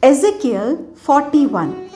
Ezekiel 41.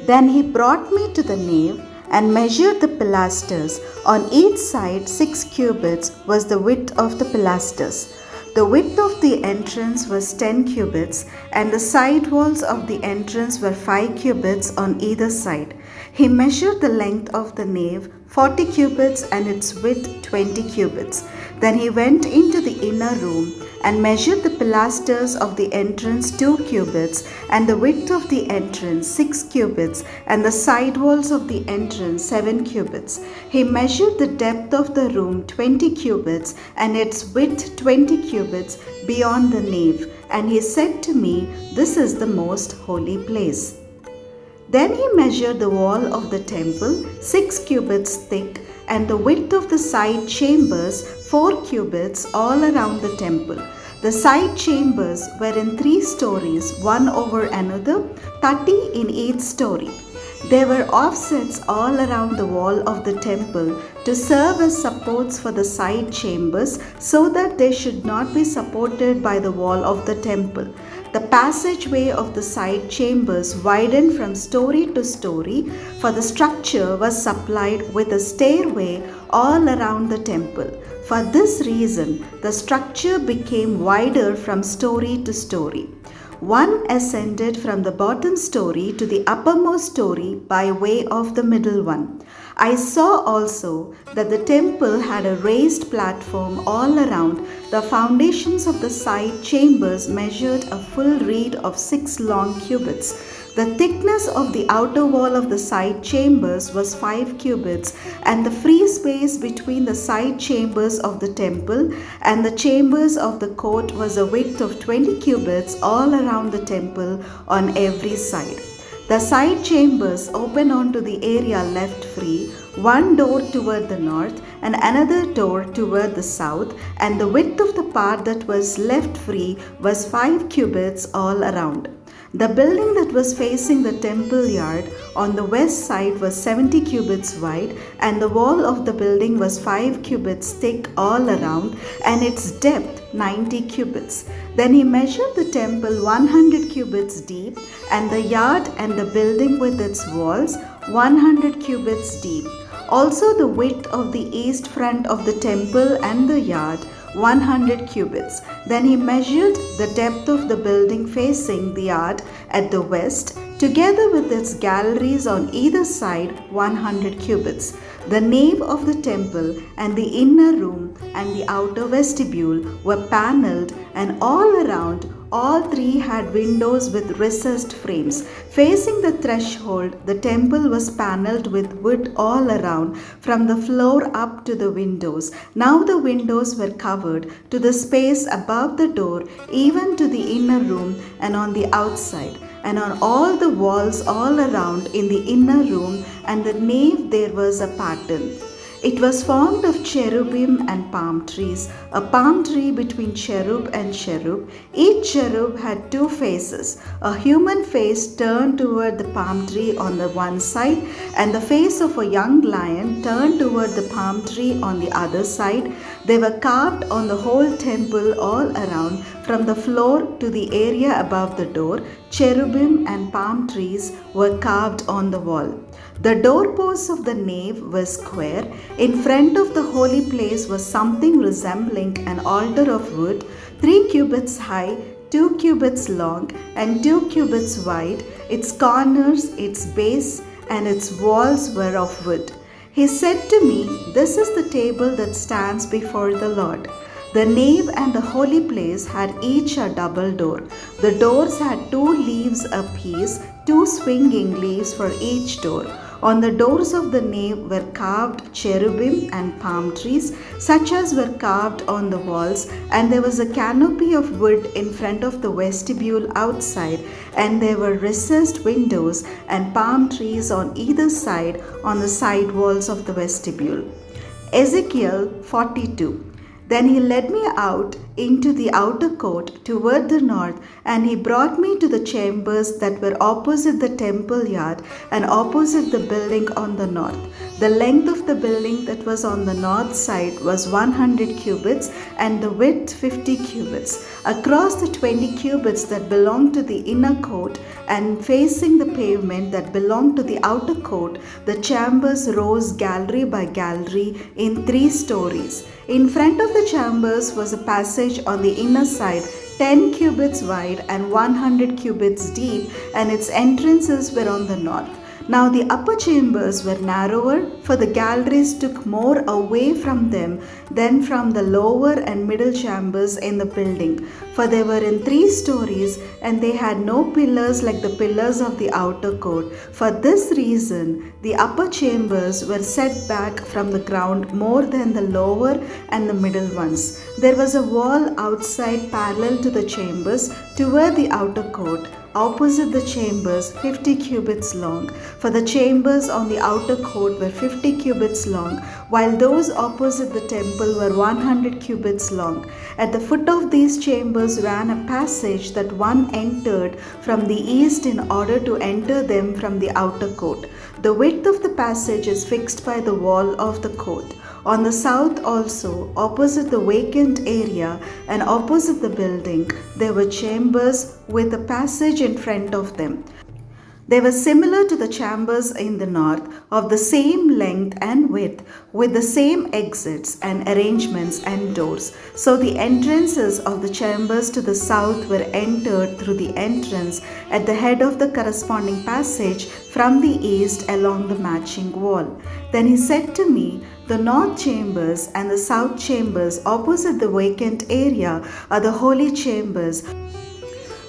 Then he brought me to the nave and measured the pilasters. On each side 6 cubits was the width of the pilasters. The width of the entrance was 10 cubits, and the side walls of the entrance were 5 cubits on either side. He measured the length of the nave 40 cubits and its width 20 cubits. Then he went into the inner room and measured the pilasters of the entrance 2 cubits, and the width of the entrance 6 cubits, and the side walls of the entrance 7 cubits. He measured the depth of the room 20 cubits, and its width 20 cubits beyond the nave. And he said to me, "This is the most holy place." Then he measured the wall of the temple 6 cubits thick, and the width of the side chambers 4 cubits all around the temple. The side chambers were in 3 stories, one over another, 30 in each story. There were offsets all around the wall of the temple to serve as supports for the side chambers, so that they should not be supported by the wall of the temple. The passageway of the side chambers widened from story to story, for the structure was supplied with a stairway all around the temple. For this reason, the structure became wider from story to story. One ascended from the bottom story to the uppermost story by way of the middle one. I saw also that the temple had a raised platform all around. The foundations of the side chambers measured a full reed of 6 long cubits. The thickness of the outer wall of the side chambers was 5 cubits, and the free space between the side chambers of the temple and the chambers of the court was a width of 20 cubits all around the temple on every side. The side chambers open onto the area left free, one door toward the north and another door toward the south, and the width of the part that was left free was 5 cubits all around. The building that was facing the temple yard on the west side was 70 cubits wide, and the wall of the building was 5 cubits thick all around, and its depth 90 cubits. Then he measured the temple 100 cubits deep, and the yard and the building with its walls 100 cubits deep. Also the width of the east front of the temple and the yard 100 cubits. Then he measured the depth of the building facing the yard at the west, together with its galleries on either side 100 cubits. The nave of the temple and the inner room and the outer vestibule were panelled, and all around all 3 had windows with recessed frames. Facing the threshold, the temple was panelled with wood all around, from the floor up to the windows. Now the windows were covered to the space above the door, even to the inner room and on the outside. And on all the walls all around in the inner room and the nave there was a pattern. It was formed of cherubim and palm trees, a palm tree between cherub and cherub. Each cherub had 2 faces, a human face turned toward the palm tree on the one side, and the face of a young lion turned toward the palm tree on the other side. They were carved on the whole temple all around, from the floor to the area above the door. Cherubim and palm trees were carved on the wall. The doorposts of the nave were square. In front of the holy place was something resembling an altar of wood, 3 cubits high, 2 cubits long, and 2 cubits wide. Its corners, its base, and its walls were of wood. He said to me, "This is the table that stands before the Lord." The nave and the holy place had each a double door. The doors had 2 leaves apiece, 2 swinging leaves for each door. On the doors of the nave were carved cherubim and palm trees, such as were carved on the walls, and there was a canopy of wood in front of the vestibule outside, and there were recessed windows and palm trees on either side on the side walls of the vestibule. Ezekiel 42. Then he led me out into the outer court toward the north, and he brought me to the chambers that were opposite the temple yard and opposite the building on the north. The length of the building that was on the north side was 100 cubits, and the width 50 cubits. Across the 20 cubits that belonged to the inner court, and facing the pavement that belonged to the outer court, the chambers rose gallery by gallery in 3 stories. In front of the chambers was a passage on the inner side, 10 cubits wide and 100 cubits deep, and its entrances were on the north. Now the upper chambers were narrower, for the galleries took more away from them than from the lower and middle chambers in the building, for they were in 3 stories, and they had no pillars like the pillars of the outer court. For this reason, the upper chambers were set back from the ground more than the lower and the middle ones. There was a wall outside parallel to the chambers toward the outer court, opposite the chambers 50 cubits long, for the chambers on the outer court were 50 cubits long, while those opposite the temple were 100 cubits long. At the foot of these chambers ran a passage that one entered from the east in order to enter them from the outer court. The width of the passage is fixed by the wall of the court. On the south also, opposite the vacant area and opposite the building, there were chambers with a passage in front of them. They were similar to the chambers in the north, of the same length and width, with the same exits and arrangements and doors. So the entrances of the chambers to the south were entered through the entrance at the head of the corresponding passage from the east along the matching wall. Then he said to me, "The north chambers and the south chambers opposite the vacant area are the holy chambers,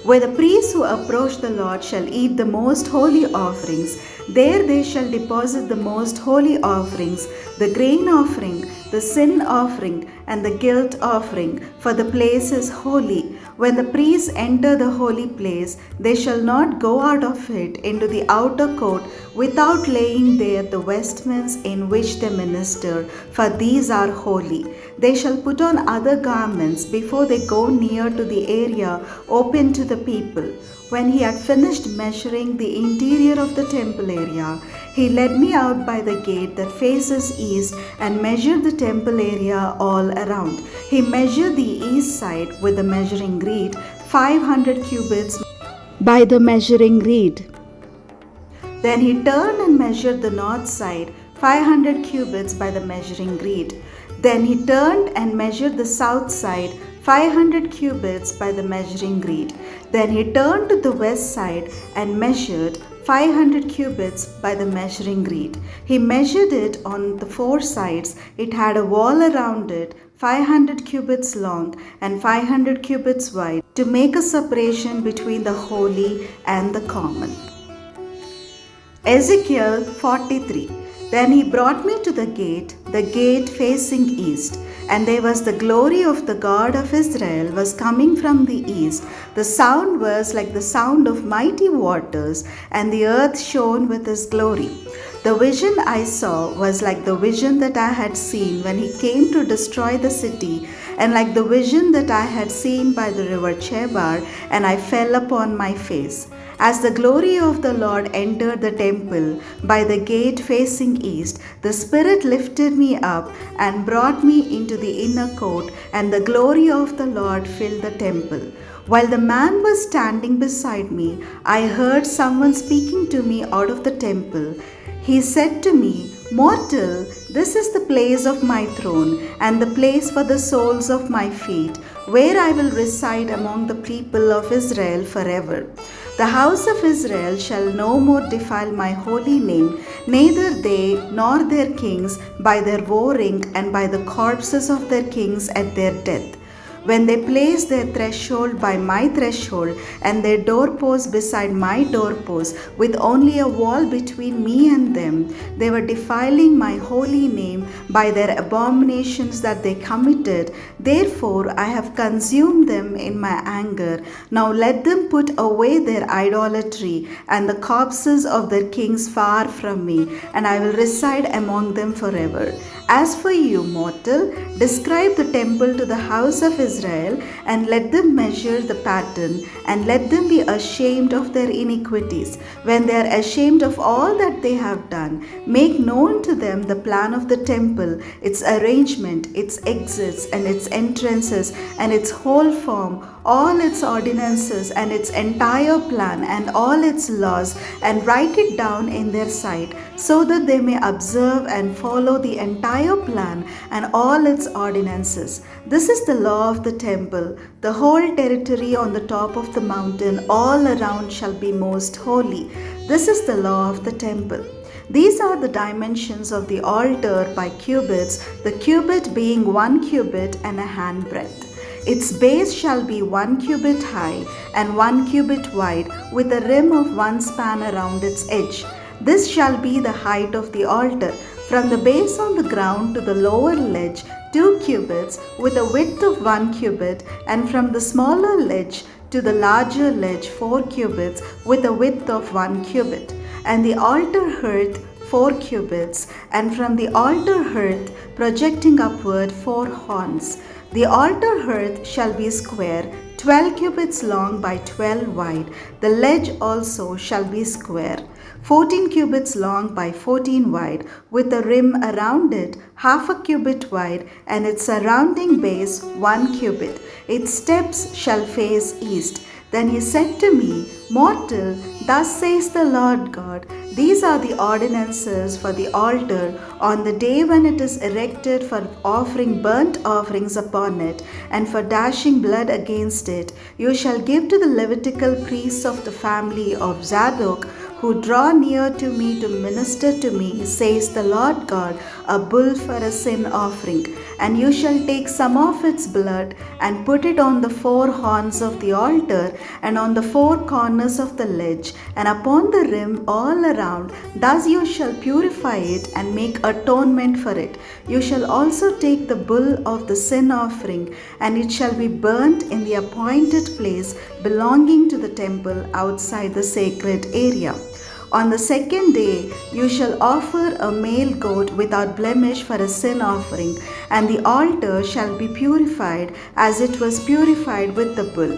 where the priests who approach the Lord shall eat the most holy offerings. There they shall deposit the most holy offerings, the grain offering, the sin offering, and the guilt offering, for the place is holy. When the priests enter the holy place, they shall not go out of it into the outer court without laying there the vestments in which they minister, for these are holy. They shall put on other garments before they go near to the area open to the people." When he had finished measuring the interior of the temple area, he led me out by the gate that faces east and measured the temple area all around. He measured the east side with the measuring reed, 500 cubits by the measuring reed. Then he turned and measured the north side, 500 cubits by the measuring reed. Then he turned and measured the south side, 500 cubits by the measuring reed. Then he turned to the west side and measured 500 cubits by the measuring reed. He measured it on the 4 sides. It had a wall around it, 500 cubits long and 500 cubits wide, to make a separation between the holy and the common. Ezekiel 43. Then he brought me to the gate facing east. And there was the glory of the God of Israel was coming from the east. The sound was like the sound of mighty waters, and the earth shone with his glory. The vision I saw was like the vision that I had seen when he came to destroy the city, and like the vision that I had seen by the river Chebar, and I fell upon my face. As the glory of the Lord entered the temple by the gate facing east, the Spirit lifted me up and brought me into the inner court, and the glory of the Lord filled the temple. While the man was standing beside me, I heard someone speaking to me out of the temple. He said to me, "Mortal, this is the place of my throne and the place for the soles of my feet, where I will reside among the people of Israel forever. The house of Israel shall no more defile my holy name, neither they nor their kings by their warring and by the corpses of their kings at their death. When they place their threshold by my threshold and their doorpost beside my doorpost, with only a wall between me and them, they were defiling my holy name by their abominations that they committed. Therefore I have consumed them in my anger. Now let them put away their idolatry and the corpses of their kings far from me, and I will reside among them forever. As for you, mortal, describe the temple to the house of Israel, and let them measure the pattern, and let them be ashamed of their iniquities. When they are ashamed of all that they have done, make known to them the plan of the temple, its arrangement, its exits, and its entrances, and its whole form, all its ordinances, and its entire plan, and all its laws, and write it down in their sight, so that they may observe and follow the entire plan and all its ordinances. This is the law of the temple. The whole territory on the top of the mountain all around shall be most holy. This is the law of the temple. These are the dimensions of the altar by cubits, the cubit being 1 cubit and a handbreadth. Its base shall be 1 cubit high and 1 cubit wide, with a rim of 1 span around its edge. This shall be the height of the altar, from the base on the ground to the lower ledge 2 cubits, with a width of 1 cubit, and from the smaller ledge to the larger ledge 4 cubits, with a width of 1 cubit. And the altar hearth 4 cubits, and from the altar hearth projecting upward 4 horns. The altar hearth shall be square, 12 cubits long by 12 wide. The ledge also shall be square, 14 cubits long by 14 wide, with a rim around it half a cubit wide, and its surrounding base 1 cubit. Its steps shall face east. Then he said to me, Mortal, thus says the Lord God, these are the ordinances for the altar on the day when it is erected, for offering burnt offerings upon it, and for dashing blood against it. You shall give to the Levitical priests of the family of Zadok, who draw near to me to minister to me, says the Lord God, a bull for a sin offering. And you shall take some of its blood and put it on the 4 horns of the altar, and on the 4 corners of the ledge, and upon the rim all around. Thus you shall purify it and make atonement for it. You shall also take the bull of the sin offering, and it shall be burnt in the appointed place belonging to the temple outside the sacred area. On the 2nd day you shall offer a male goat without blemish for a sin offering, and the altar shall be purified as it was purified with the bull.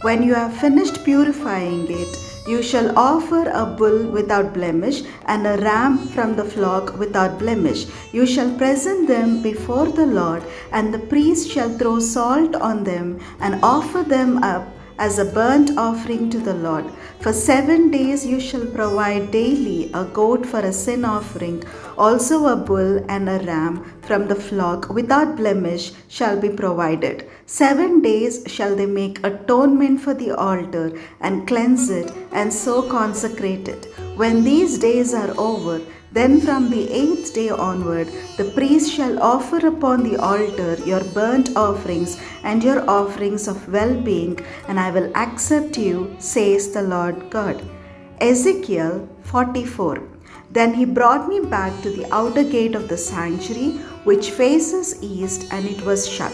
When you have finished purifying it, you shall offer a bull without blemish and a ram from the flock without blemish. You shall present them before the Lord, and the priest shall throw salt on them and offer them up as a burnt offering to the Lord. For 7 days you shall provide daily a goat for a sin offering, also a bull and a ram from the flock without blemish shall be provided. 7 days shall they make atonement for the altar and cleanse it, and so consecrate it. When these days are over, then from the 8th day onward, the priest shall offer upon the altar your burnt offerings and your offerings of well-being, and I will accept you, says the Lord God. Ezekiel 44. Then he brought me back to the outer gate of the sanctuary, which faces east, and it was shut.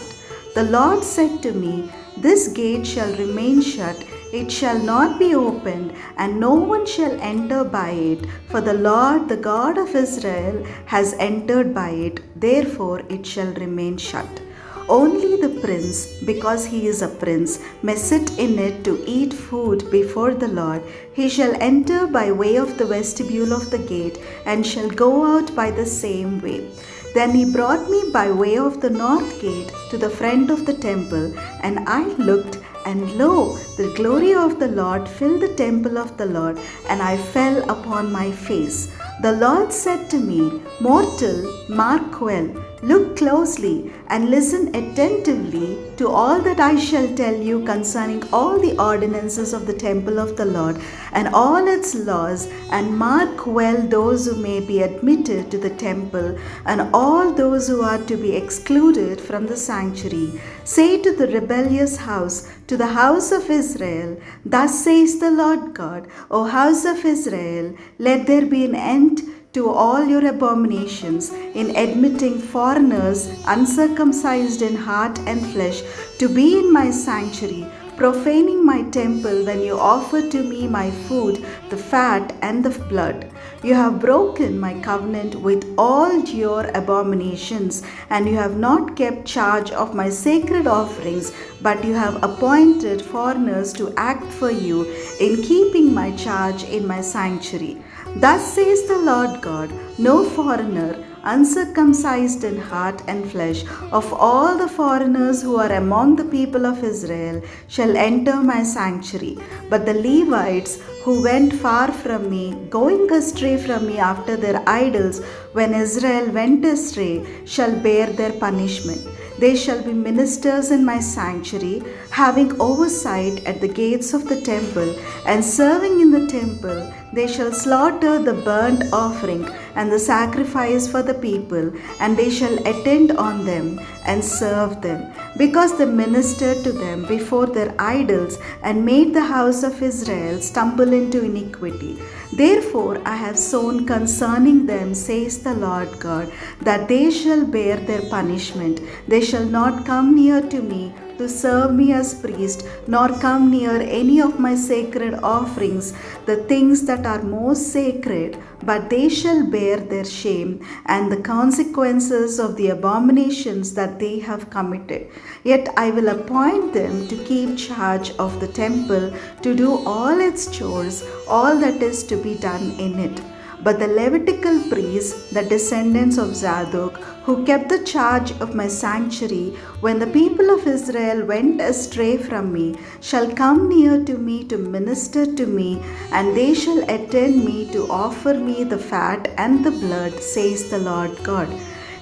The Lord said to me, This gate shall remain shut, it shall not be opened, and no one shall enter by it, for the Lord, the God of Israel, has entered by it, therefore it shall remain shut. Only the prince, because he is a prince, may sit in it to eat food before the Lord. He shall enter by way of the vestibule of the gate, and shall go out by the same way. Then he brought me by way of the north gate to the front of the temple, and I looked, and lo, the glory of the Lord filled the temple of the Lord, and I fell upon my face. The Lord said to me, Mortal, mark well, look closely, and listen attentively to all that I shall tell you concerning all the ordinances of the temple of the Lord, and all its laws, and mark well those who may be admitted to the temple, and all those who are to be excluded from the sanctuary. Say to the rebellious house, to the house of Israel, Thus says the Lord God, O house of Israel, let there be an end to all your abominations in admitting foreigners uncircumcised in heart and flesh to be in my sanctuary. profaning my temple when you offer to me my food, the fat and the blood. You have broken my covenant with all your abominations, and you have not kept charge of my sacred offerings, but you have appointed foreigners to act for you in keeping my charge in my sanctuary. Thus says the Lord God, no foreigner, uncircumcised in heart and flesh, of all the foreigners who are among the people of Israel, shall enter my sanctuary. But the Levites who went far from me, going astray from me after their idols, when Israel went astray, shall bear their punishment. They shall be ministers in my sanctuary, having oversight at the gates of the temple, and serving in the temple. They shall slaughter the burnt offering and the sacrifice for the people, and they shall attend on them and serve them, because they ministered to them before their idols and made the house of Israel stumble into iniquity. Therefore I have sown concerning them, says the Lord God, that they shall bear their punishment. They shall not come near to me to serve me as priest, nor come near any of my sacred offerings, the things that are most sacred, but they shall bear their shame and the consequences of the abominations that they have committed. Yet I will appoint them to keep charge of the temple, to do all its chores, all that is to be done in it. But the Levitical priests, the descendants of Zadok, who kept the charge of my sanctuary, when the people of Israel went astray from me, shall come near to me to minister to me, and they shall attend me to offer me the fat and the blood, says the Lord God.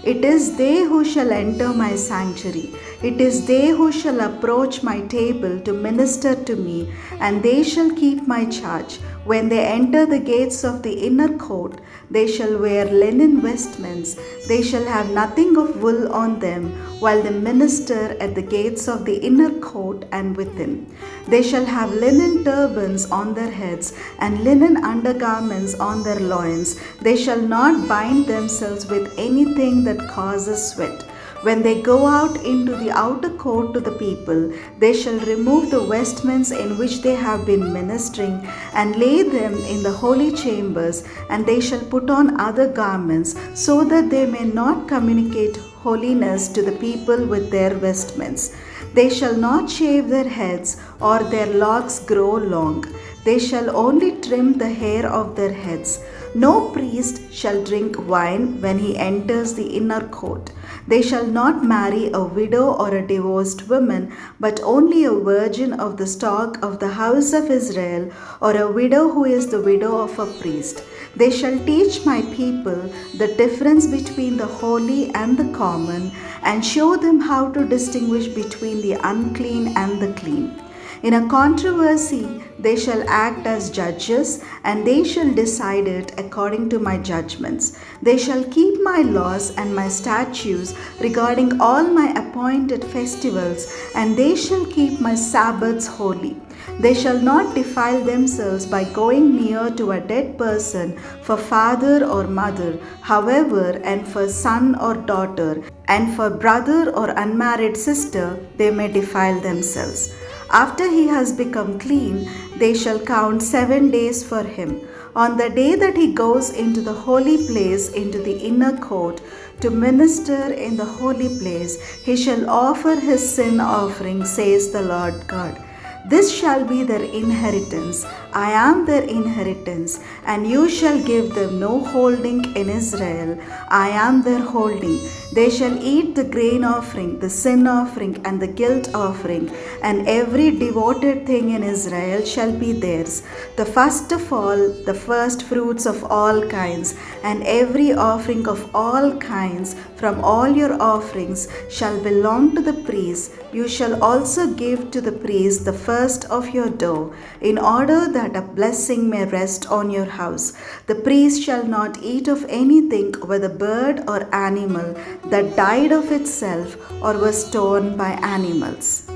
It is they who shall enter my sanctuary. It is they who shall approach my table to minister to me, and they shall keep my charge. When they enter the gates of the inner court, they shall wear linen vestments. They shall have nothing of wool on them, while they minister at the gates of the inner court and within. They shall have linen turbans on their heads, and linen undergarments on their loins. They shall not bind themselves with anything that causes sweat. When they go out into the outer court to the people, they shall remove the vestments in which they have been ministering, and lay them in the holy chambers, and they shall put on other garments, so that they may not communicate holiness to the people with their vestments. They shall not shave their heads, or their locks grow long. They shall only trim the hair of their heads. No priest shall drink wine when he enters the inner court. They shall not marry a widow or a divorced woman, but only a virgin of the stock of the house of Israel, or a widow who is the widow of a priest. They shall teach my people the difference between the holy and the common, and show them how to distinguish between the unclean and the clean. In a controversy, they shall act as judges, and they shall decide it according to my judgments. They shall keep my laws and my statutes regarding all my appointed festivals, and they shall keep my Sabbaths holy. They shall not defile themselves by going near to a dead person for father or mother, however, and for son or daughter, and for brother or unmarried sister, they may defile themselves. After he has become clean, they shall count 7 days for him. On the day that he goes into the holy place, into the inner court, to minister in the holy place, he shall offer his sin offering, says the Lord God. This shall be their inheritance. I am their inheritance, and you shall give them no holding in Israel. I am their holding. They shall eat the grain offering, the sin offering, and the guilt offering, and every devoted thing in Israel shall be theirs. The first of all, the first fruits of all kinds, and every offering of all kinds from all your offerings shall belong to the priests. You shall also give to the priest the first of your dough, in order that a blessing may rest on your house. The priest shall not eat of anything, whether bird or animal, that died of itself or was torn by animals.